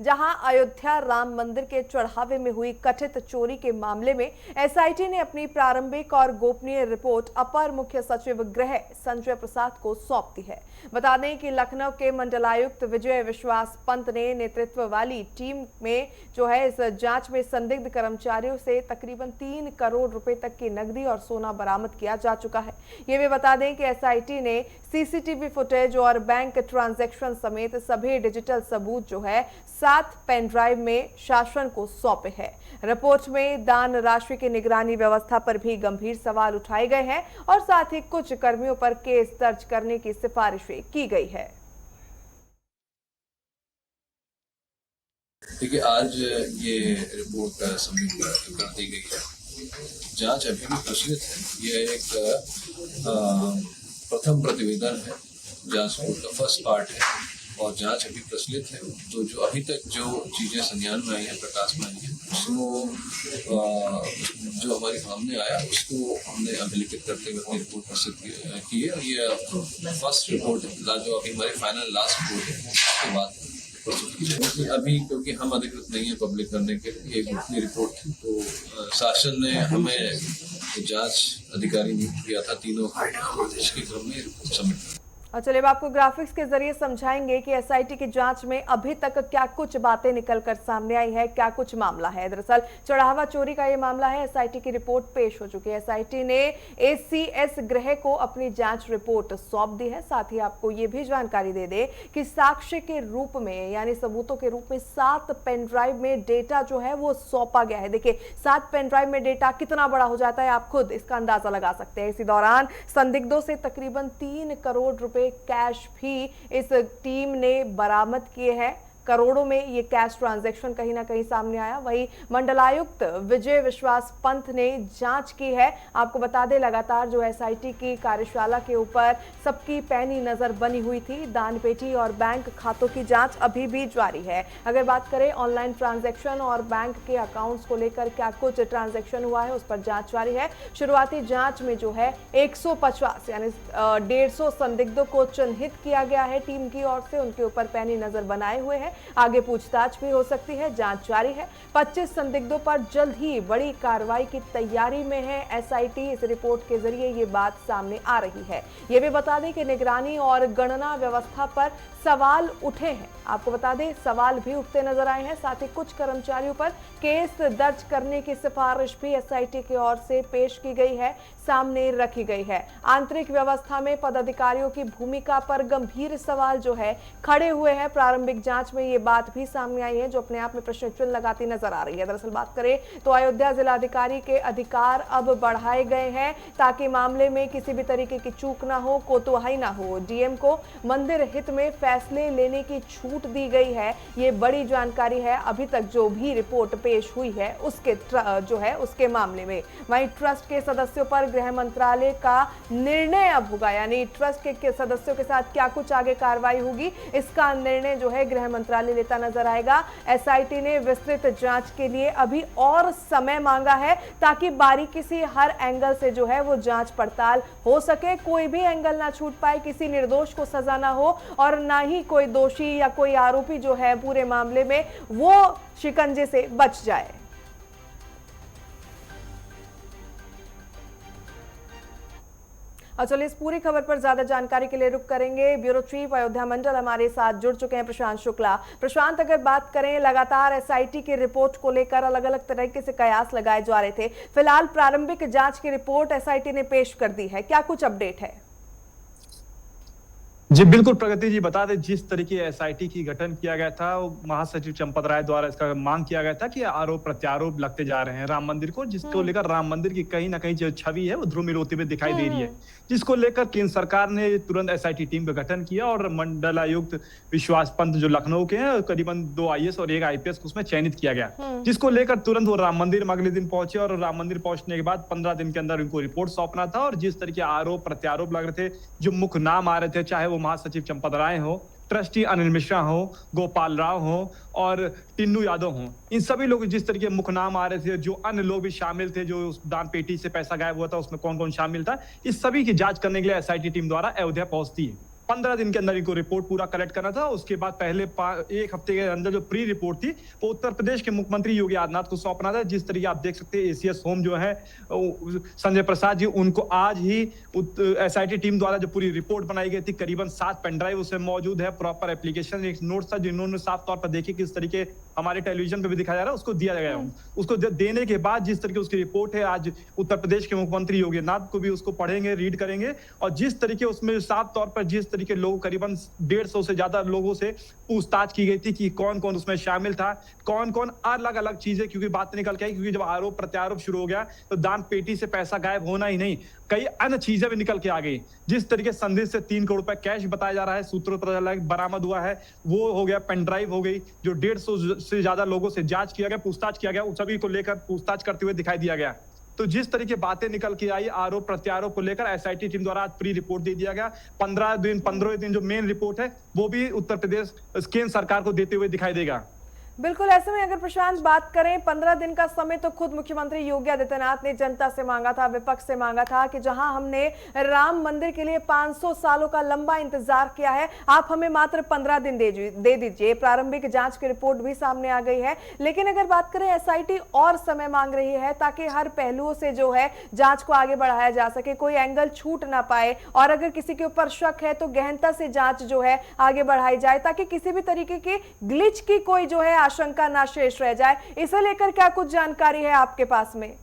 जहां अयोध्या राम मंदिर के चढ़ावे में हुई कथित चोरी के मामले में एसआईटी ने अपनी प्रारंभिक और गोपनीय रिपोर्ट अपर मुख्य सचिव गृह संजय प्रसाद को सौंप दी है। बता दें कि लखनऊ के मंडलायुक्त विजय विश्वास पंत ने नेतृत्व वाली टीम में इस जांच में संदिग्ध कर्मचारियों से तकरीबन 3 करोड़ रुपए तक की नकदी और सोना बरामद किया जा चुका है। ये भी बता दें कि एसआईटी ने सीसीटीवी फुटेज और बैंक ट्रांजैक्शन समेत सभी डिजिटल सबूत 7 पेन ड्राइव में शासन को सौंपे हैं। रिपोर्ट में दान राशि की निगरानी व्यवस्था पर भी गंभीर सवाल उठाए गए हैं और साथ ही कुछ कर्मियों पर केस दर्ज करने की सिफारिशें की गई है। देखिए, आज ये रिपोर्ट सबमिट कर दी गई है। जांच अभी भी प्रचलित है। यह एक प्रथम प्रतिवेदन है, जांच रिपोर्ट का फर्स्ट पार्ट है और जांच अभी प्रचलित है। तो जो अभी तक जो चीजें संज्ञान में आई हैं, प्रकाश में आई हैं, उसको जो हमारे सामने आया उसको हमने अभिलिखित करते हुए अपनी रिपोर्ट प्रस्तुत की है। ये फर्स्ट रिपोर्ट जो अभी हमारी फाइनल लास्ट रिपोर्ट है उसके बाद अभी, क्योंकि हम अधिकृत नहीं है पब्लिक करने के लिए, एक गोपनीय रिपोर्ट थी, तो शासन ने हमें जांच अधिकारी नियुक्त किया था तीनों इसके क्रम में रिपोर्ट सबमिट। और चलिए अब आपको ग्राफिक्स के जरिए समझाएंगे कि एसआईटी की जांच में अभी तक क्या कुछ बातें निकलकर सामने आई है, क्या कुछ मामला है। दरअसल चढ़ावा चोरी का ये मामला है। एसआईटी की रिपोर्ट पेश हो चुकी है। एसआईटी ने एसीएस गृह को अपनी जांच रिपोर्ट सौंप दी है। साथ ही आपको ये भी जानकारी दे दे कि साक्ष्य के रूप में यानी सबूतों के रूप में 7 पेन ड्राइव में डेटा वो सौंपा गया है। देखिए 7 पेन ड्राइव में डेटा कितना बड़ा हो जाता है, आप खुद इसका अंदाजा लगा सकते हैं। इसी दौरान संदिग्धों से तकरीबन 3 करोड़ रुपए कैश भी इस टीम ने बरामद किए हैं। करोड़ों में ये कैश ट्रांजैक्शन कहीं ना कहीं सामने आया। वहीं मंडलायुक्त विजय विश्वास पंत ने जांच की है। आपको बता दें लगातार जो एसआईटी की कार्यशाला के ऊपर सबकी पैनी नजर बनी हुई थी। दान पेटी और बैंक खातों की जांच अभी भी जारी है। अगर बात करें ऑनलाइन ट्रांजैक्शन और बैंक के अकाउंट्स को लेकर क्या कुछ ट्रांजैक्शन हुआ है, उस पर जांच जारी है। शुरुआती जांच में 150 यानी 150 संदिग्धों को चिन्हित किया गया है टीम की ओर से। उनके ऊपर पैनी नजर बनाए हुए हैं। आगे पूछताछ भी हो सकती है, जांच जारी है। 25 संदिग्धों पर जल्द ही बड़ी कार्रवाई की तैयारी में है एसआईटी। इस रिपोर्ट के जरिए ये बात सामने आ रही है। ये भी बता दें कि निगरानी और गणना व्यवस्था पर सवाल उठे हैं। आपको बता दें सवाल भी उठते नजर आए हैं। साथ ही कुछ कर्मचारियों पर केस दर्ज करने की सिफारिश भी एसआईटी की ओर से पेश की गई है, सामने रखी गई है। आंतरिक व्यवस्था में पदाधिकारियों की भूमिका पर गंभीर सवाल खड़े हुए हैं। प्रारंभिक जांच में ये बात भी सामने आई है जो अपने आप में प्रश्न चिन्ह लगाती नजर आ रही है। दरअसल बात करें तो अयोध्या जिलाधिकारी के अधिकार अब बढ़ाए गए हैं ताकि मामले में किसी भी तरीके की चूक ना हो, कोताही ना हो। डीएम को मंदिर हित में फैसले लेने की छूट दी गई है। ये बड़ी जानकारी है अभी तक जो भी रिपोर्ट पेश हुई है उसके उसके मामले में। वहीं ट्रस्ट के सदस्यों पर गृह मंत्रालय का निर्णय अब होगा, यानी ट्रस्ट के सदस्यों के साथ क्या कुछ आगे कार्रवाई होगी इसका निर्णय गृह मंत्रालय लेता नजर आएगा। एसआईटी ने विस्तृत जांच के लिए अभी और समय मांगा है ताकि बारीकी से हर एंगल से वो जांच पड़ताल हो सके, कोई भी एंगल ना छूट पाए, किसी निर्दोष को सजा ना हो और ना ही कोई दोषी या कोई आरोपी पूरे मामले में वो शिकंजे से बच जाए। और चलिए इस पूरी खबर पर ज्यादा जानकारी के लिए रुक करेंगे। ब्यूरो चीफ अयोध्या मंडल हमारे साथ जुड़ चुके हैं प्रशांत शुक्ला। प्रशांत, अगर बात करें लगातार एसआईटी की रिपोर्ट को लेकर अलग अलग तरीके से कयास लगाए जा रहे थे। फिलहाल प्रारंभिक जांच की रिपोर्ट एसआईटी ने पेश कर दी है, क्या कुछ अपडेट है? जी बिल्कुल प्रगति जी, बता दें जिस तरीके एसआईटी की गठन किया गया था महासचिव चंपत राय द्वारा इसका मांग किया गया था कि आरोप प्रत्यारोप लगते जा रहे हैं राम मंदिर को, जिसको लेकर राम मंदिर की कहीं ना कहीं जो छवि है वो ध्रुमिल होती हुई दिखाई दे रही है, जिसको लेकर केंद्र सरकार ने तुरंत एसआईटी टीम का गठन किया और मंडलायुक्त विश्वास पंत जो लखनऊ के हैं करीबन 2 आईएएस और 1 आईपीएस को उसमें चयनित किया गया, जिसको लेकर तुरंत वो राम मंदिर में अगले दिन पहुंचे और राम मंदिर पहुंचने के बाद 15 दिन के अंदर उनको रिपोर्ट सौंपना था। और जिस तरीके आरोप प्रत्यारोप लग रहे थे, जो मुख्य नाम आ रहे थे, चाहे वो महासचिव चंपत राय हो, ट्रस्टी अनिल मिश्रा हो, गोपाल राव हो और टिन्नू यादव हो, इन सभी लोग जिस तरीके मुख्य नाम आ रहे थे, जो अन्य लोग भी शामिल थे, जो दान पेटी से पैसा गायब हुआ था उसमें कौन कौन शामिल था, इस सभी की जांच करने के लिए एसआईटी टीम द्वारा अयोध्या पहुंचती है। 15 दिन के अंदर इनको रिपोर्ट पूरा कलेक्ट करना था। उसके बाद पहले एक हफ्ते के अंदर जो प्री रिपोर्ट थी वो उत्तर प्रदेश के मुख्यमंत्री योगी आदित्यनाथ को सौंपना था। जिस तरीके आप देख सकते हैं एसीएस होम जो है संजय प्रसाद जी, उनको आज ही एसआईटी टीम द्वारा जो पूरी रिपोर्ट बनाई गई थी, करीबन 7 पेन ड्राइव उसमें मौजूद है, प्रॉपर एप्लीकेशन, एक नोट था जिन्होंने साफ तौर पर देखी किस तरीके हमारे टेलीविजन पे भी दिखाया जा रहा है, उसको दिया गया। उसको देने के बाद जिस तरीके उसकी रिपोर्ट है, आज उत्तर प्रदेश के मुख्यमंत्री योगी आदित्यनाथ को भी उसको पढ़ेंगे, रीड करेंगे, और जिस तरीके उसमें साफ तौर पर जिस तरीके लोग करीबन 150 से ज्यादा लोगों से पूछताछ की गई थी कि कौन कौन उसमें शामिल था, कौन कौन अलग अलग चीजें, क्योंकि बात निकल के आई, क्योंकि जब आरोप प्रत्यारोप शुरू हो गया तो दान पेटी से पैसा गायब होना ही नहीं, कई अन्य चीजें भी निकल के आ गई। जिस तरीके संदेश से 3 करोड़ रुपए कैश बताया जा रहा है, सूत्रों पर बरामद हुआ है, वो हो गया, पेन ड्राइव हो गई, जो 150 से ज्यादा लोगों से जांच किया गया, पूछताछ किया गया, उन सभी को लेकर पूछताछ करते हुए दिखाई दिया गया। तो जिस तरीके बातें निकल के आई आरोप प्रत्यारोप को लेकर एसआईटी टीम द्वारा आज प्री रिपोर्ट दे दिया गया। 15 दिन जो मेन रिपोर्ट है वो भी उत्तर प्रदेश केंद्र सरकार को देते हुए दिखाई देगा। बिल्कुल, ऐसे में अगर प्रशांत बात करें, 15 दिन का समय तो खुद मुख्यमंत्री योगी आदित्यनाथ ने जनता से मांगा था, विपक्ष से मांगा था कि जहां हमने राम मंदिर के लिए 500 सालों का लंबा इंतजार किया है, आप हमें मात्र 15 दिन दे दीजिए। प्रारंभिक जांच की रिपोर्ट भी सामने आ गई है, लेकिन अगर बात करें एसआईटी और समय मांग रही है ताकि हर पहलुओं से जो है जांच को आगे बढ़ाया जा सके, कोई एंगल छूट ना पाए, और अगर किसी के ऊपर शक है तो गहनता से जांच जो है आगे बढ़ाई जाए ताकि किसी भी तरीके की ग्लिच की कोई जो है आशंका ना शेष रह जाए। इसे लेकर क्या कुछ जानकारी है आपके पास में?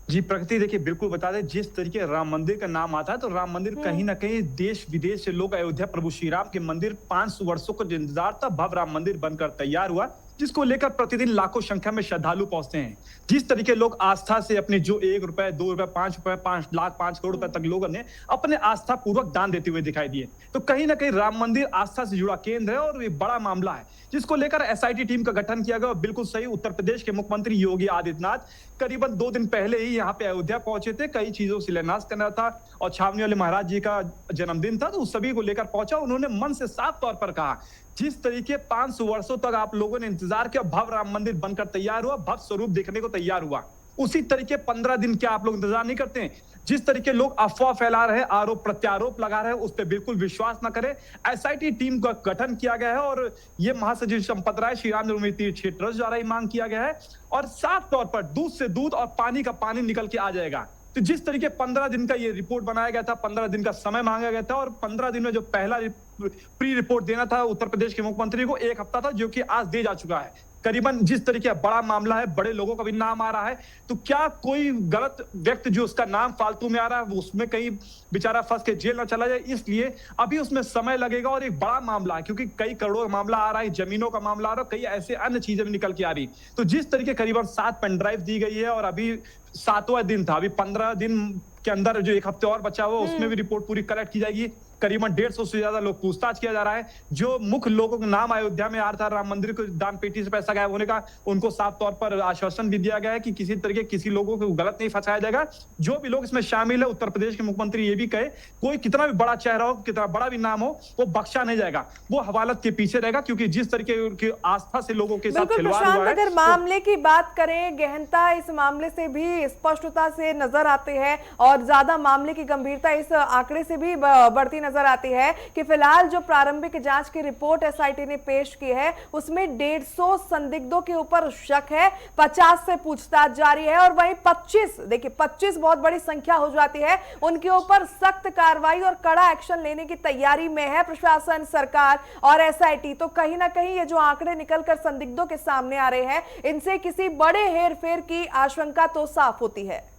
जी प्रगति, देखिए बिल्कुल बता दें, जिस तरीके राम मंदिर का नाम आता है तो राम मंदिर कहीं ना कहीं देश विदेश से लोग अयोध्या प्रभु श्री राम के मंदिर 500 वर्षों का इंतजार था, भव्य राम मंदिर बनकर तैयार हुआ, जिसको लेकर प्रतिदिन लाखों संख्या में श्रद्धालु पहुंचते हैं। जिस तरीके लोग आस्था से अपने जो 1 रुपए, 2 रुपए, 5 रुपए, 5 लाख, 5 करोड़ रुपए तक लोगों ने अपने आस्था पूर्वक दान देते हुए दिखाई दिए। तो कहीं ना कहीं राम मंदिर आस्था से जुड़ा केंद्र है और ये बड़ा मामला है, जिसको लेकर एसआईटी टीम का गठन किया गया। बिल्कुल सही, उत्तर प्रदेश के मुख्यमंत्री योगी आदित्यनाथ करीबन 2 दिन पहले ही यहाँ पे अयोध्या पहुंचे थे, कई चीजों से शिलान्यास करना था और छावनी वाले महाराज जी का जन्मदिन था, तो उस सभी को लेकर पहुंचा। उन्होंने मन से साफ तौर पर कहा, जिस तरीके 500 वर्षों तक आप लोगों ने इंतजार किया, भव्य राम मंदिर बनकर तैयार हुआ, भव्य स्वरूप देखने को तैयार हुआ, उसी तरीके 15 दिन क्या आप लोग इंतजार नहीं करते हैं? जिस तरीके लोग अफवाह फैला रहे हैं, आरोप प्रत्यारोप लगा रहे हैं, उस पर बिल्कुल विश्वास न करें। एसआईटी टीम का गठन किया गया है और ये महासचिव चंपत राय श्री राम जन्मभूमि तीर्थ क्षेत्र ट्रस्ट द्वारा ही मांग किया गया है, और साफ तौर पर दूध से दूध और पानी का पानी निकल के आ जाएगा। तो जिस तरीके 15 दिन का ये रिपोर्ट बनाया गया था, 15 दिन का समय मांगा गया था, और 15 दिन में जो पहला प्री रिपोर्ट देना था उत्तर प्रदेश के मुख्यमंत्री को, 1 हफ्ता था, जो कि आज दे जा चुका है। करीबन जिस तरीके बड़ा मामला है, बड़े लोगों का भी नाम आ रहा है, तो क्या कोई गलत व्यक्ति जो उसका नाम फालतू में आ रहा है वो उसमें कहीं बेचारा फंस के जेल ना चला जाए, इसलिए अभी उसमें समय लगेगा। और एक बड़ा मामला है क्योंकि कई करोड़ों का मामला आ रहा है, जमीनों का मामला आ रहा है, कई ऐसे अन्य चीजें भी निकल के आ रही। तो जिस तरीके करीबन 7 पेन ड्राइव दी गई है और अभी 7वां दिन था, अभी 15 दिन के अंदर जो 1 हफ्ते और बचा हुआ उसमें भी रिपोर्ट पूरी कलेक्ट की जाएगी। करीबन 150 से ज्यादा लोग पूछताछ किया जा रहा है। जो मुख्य लोगों का नाम अयोध्या में आ रहा था राम मंदिर को दान पेटी से पैसा गायब होने का, उनको साफ तौर पर आश्वासन भी दिया गया है कि किसी तरीके किसी लोगों को गलत नहीं फंसाया जाएगा। जो भी लोग इसमें शामिल है, उत्तर प्रदेश के मुख्यमंत्री ये भी कहे, कोई कितना भी बड़ा चेहरा हो, कितना बड़ा भी नाम हो, वो बख्शा नहीं जाएगा, वो हवालत के पीछे रहेगा, क्योंकि जिस तरीके की आस्था से लोगों के साथ खिलवाड़ हुआ है। अगर मामले की बात करें, गहनता इस मामले से भी स्पष्टता से नजर आती है और ज्यादा मामले की गंभीरता इस आंकड़े से भी बढ़ती नजर आती है कि फिलहाल जो प्रारंभिक जांच की रिपोर्ट एसआईटी ने पेश की है उसमें 150 संदिग्धों के ऊपर शक है, 50 से पूछताछ जारी है, और वहीं 25, देखिए 25 बहुत बड़ी संख्या हो जाती है, उनके ऊपर सख्त कार्रवाई और कड़ा एक्शन लेने की तैयारी में है प्रशासन, सरकार और एसआईटी। तो कहीं ना कहीं ये जो आंकड़े निकलकर संदिग्धों के सामने आ रहे हैं, इनसे किसी बड़े हेरफेर की आशंका तो साफ होती है।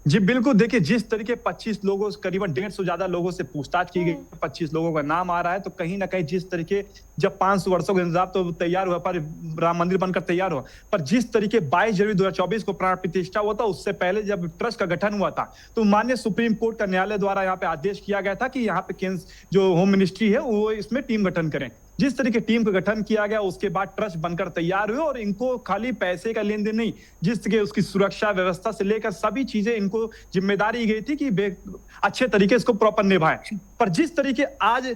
जी बिल्कुल, देखिए जिस तरीके 25 लोगों, करीबन 150 ज्यादा लोगों से पूछताछ की गई, 25 लोगों का नाम आ रहा है, तो कहीं ना कहीं जिस तरीके जब 500 वर्षों का इंतजार तो तैयार हुआ, पर राम मंदिर बनकर तैयार हुआ, पर जिस तरीके 22 जनवरी 2024 को प्राण प्रतिष्ठा हुआ था, उससे पहले जब ट्रस्ट का गठन हुआ था, तो माननीय सुप्रीम कोर्ट का न्यायालय द्वारा यहाँ पे आदेश किया गया था कि यहाँ पे केंद्र जो होम मिनिस्ट्री है वो इसमें टीम गठन करें। जिस तरीके टीम का गठन किया गया, उसके बाद ट्रस्ट बनकर तैयार हुए, और इनको खाली पैसे का लेन देन नहीं, जिस तरीके उसकी सुरक्षा व्यवस्था से लेकर सभी चीजें इनको जिम्मेदारी गई थी कि अच्छे तरीके इसको प्रॉपर निभाएं। पर जिस तरीके आज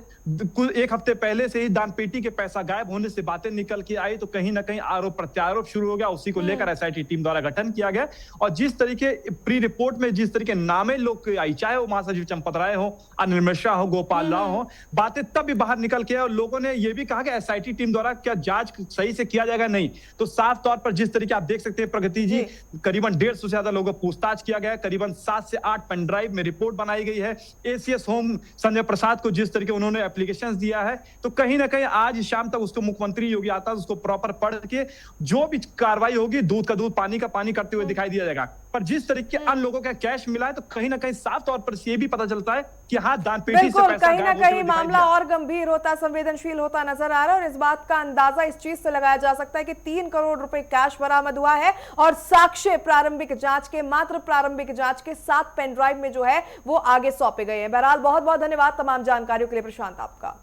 कुल एक हफ्ते पहले से ही दान पेटी के पैसा गायब होने से बातें निकल के आई, तो कहीं ना कहीं आरोप प्रत्यारोप शुरू हो गया। उसी को लेकर एसआईटी टीम द्वारा गठन किया गया। और जिस तरीके प्री रिपोर्ट में जिस तरीके नामे लोग आई, चाहे वो महासचिव चंपत राय हो, अनिल मिश्रा हो, गोपाल राव हो, बातें तब भी बाहर निकल के, और लोगों ने यह भी कहा कि एसआईटी टीम द्वारा क्या जांच सही से किया जाएगा, नहीं। तो साफ तौर पर जिस तरीके आप देख सकते हैं प्रगति जी, करीबन 150 से ज्यादा लोगों को पूछताछ किया गया, करीबन 7 से 8 पेन ड्राइव में रिपोर्ट बनाई गई है। एसीएस होम संजय प्रसाद को जिस तरीके उन्होंने एप्लीकेशंस दिया है, तो कहीं ना कहीं आज शाम तक उसको मुख्यमंत्री योगी आदित्यनाथ उसको प्रॉपर पढ़ के जो भी कार्रवाई होगी, दूध का दूध पानी का पानी करते हुए दिखाई दिया जाएगा। पर जिस तरीके अन्य लोगों का कैश मिला है, तो कहीं ना कहीं साफ तौर पर ये भी पता चलता है कि हाँ, दान पेटी से बिल्कुल पैसा कहीं ना गायब होते कहीं हुए दिखाई मामला दिया। और गंभीर होता, संवेदनशील होता नजर आ रहा है। और इस बात का अंदाजा इस चीज से लगाया जा सकता है कि 3 करोड़ रुपए कैश बरामद हुआ है और साक्ष्य प्रारंभिक जांच के, मात्र प्रारंभिक जांच के 7 पेन ड्राइव में जो है वो आगे सौंपे गए हैं। बहरहाल बहुत बहुत धन्यवाद तमाम जानकारियों के लिए प्रशांत आपका।